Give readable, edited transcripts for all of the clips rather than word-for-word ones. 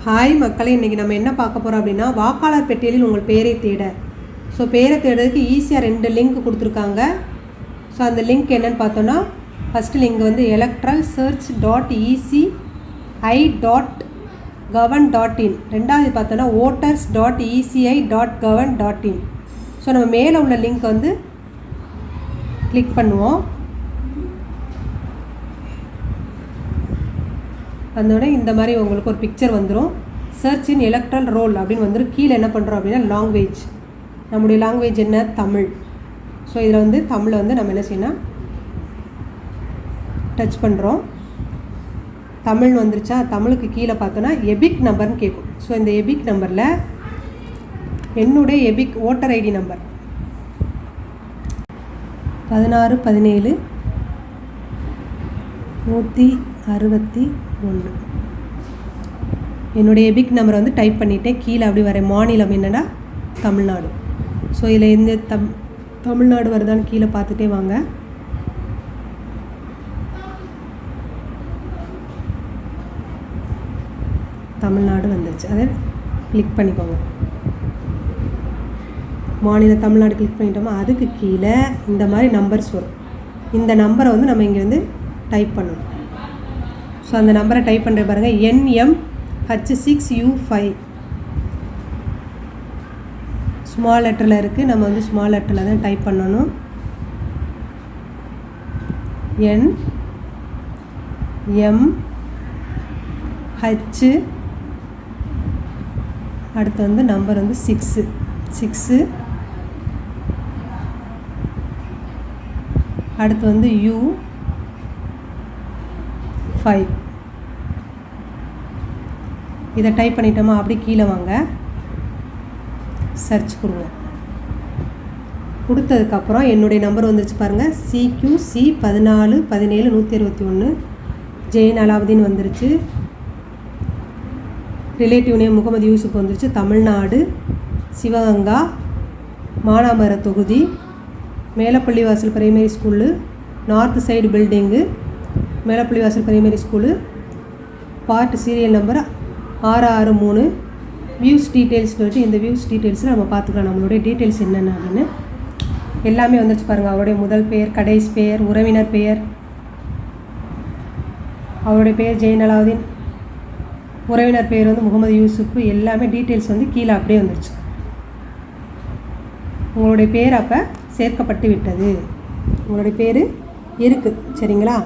Hi மக்களே, இன்றைக்கி நம்ம என்ன பார்க்க போகிறோம் அப்படின்னா வாக்காளர் பெட்டியலில் உங்கள் பேரை தேட. ஸோ பேரை தேடுறதுக்கு ஈஸியாக 2 லிங்க் கொடுத்துருக்காங்க. ஸோ அந்த லிங்க் என்னென்னு பார்த்தோன்னா, ஃபஸ்ட்டு லிங்க் வந்து electoralsearch.eci.govern.in, ரெண்டாவது பார்த்தோன்னா voters.eci.govern.in. ஸோ நம்ம மேலே உள்ள லிங்க் வந்து கிளிக் பண்ணுவோம். வந்தோடனே இந்த மாதிரி உங்களுக்கு ஒரு பிக்சர் வந்துடும். சர்ச் இன் எலக்ட்ரல் ரோல் அப்படின்னு வந்துடும். கீழே என்ன பண்ணுறோம் அப்படின்னா லாங்குவேஜ், நம்முடைய லாங்குவேஜ் என்ன, தமிழ். ஸோ இதில் வந்து தமிழை வந்து நம்ம என்ன செய்யணும், டச் பண்ணுறோம். தமிழ் வந்துருச்சா? தமிழுக்கு கீழே பார்த்தோன்னா எபிக் நம்பர்னு கேட்கும். ஸோ இந்த எபிக் நம்பரில் என்னுடைய எபிக் ஓட்டர் ஐடி நம்பர் 1617-161. என்னுடைய எபிக் நம்பரை வந்து டைப் பண்ணிவிட்டேன். கீழே அப்படி வரேன். மாநிலம் என்னென்னா தமிழ்நாடு. ஸோ இதில் எந்த தமிழ்நாடு வருதான்னு கீழே பார்த்துட்டே வாங்க. தமிழ்நாடு வந்துருச்சு, அதை கிளிக் பண்ணிக்கோங்க. மாநில தமிழ்நாடு கிளிக் பண்ணிட்டோமா, அதுக்கு கீழே இந்த மாதிரி நம்பர்ஸ் வரும். இந்த நம்பரை வந்து நம்ம இங்கே வந்து டைப் பண்ணணும். ஸோ அந்த நம்பரை டைப் பண்ணுற பாருங்கள், NMH6U5 ஸ்மால் லெட்டரில் இருக்குது. நம்ம வந்து ஸ்மால் லெட்டரில் தான் டைப் பண்ணணும். NMH, அடுத்து வந்து நம்பர் வந்து 6, அடுத்து வந்து U5. இதை டைப் பண்ணிட்டோமா, அப்படி கீழே வாங்க, சர்ச் கொடுங்க. கொடுத்ததுக்கப்புறம் என்னுடைய நம்பர் வந்துருச்சு பாருங்கள், CQC1417-161. ஜெயின் அலாவுதீன் வந்துருச்சு. ரிலேட்டிவ் நேம் முகமது யூசுப் வந்துருச்சு. தமிழ்நாடு, சிவகங்கா, மானாமர தொகுதி, Melapallivasal primary school, north side building, Melapallivasal primary school, part serial number 663. Views details சொல்லிட்டு இந்த வியூஸ் டீட்டெயில்ஸில் நம்ம பார்த்துக்கலாம் நம்மளுடைய டீட்டெயில்ஸ் என்னென்ன அப்படின்னு. எல்லாமே வந்துச்சு பாருங்கள். அவருடைய முதல் பெயர், கடைசி பெயர், உறவினர் பெயர், அவருடைய பெயர் ஜெயின் அலாவுதீன், உறவினர் பெயர் வந்து முகமது யூசுப், எல்லாமே டீட்டெயில்ஸ் வந்து கீழே அப்படியே வந்துருச்சு. உங்களுடைய பேர் அப்போ சேர்க்கப்பட்டு விட்டது. உங்களுடைய பேர் இருக்குது, சரிங்களா?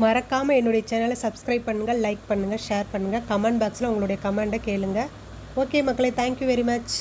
மறக்காமல் என்னுடைய சேனலை சப்ஸ்கிரைப் பண்ணுங்கள், லைக் பண்ணுங்கள், ஷேர் பண்ணுங்கள். கமெண்ட் பாக்ஸில் உங்களுடைய கமெண்ட்டை கேளுங்க. ஓகே மக்களே, தேங்க்யூ வெரி மச்.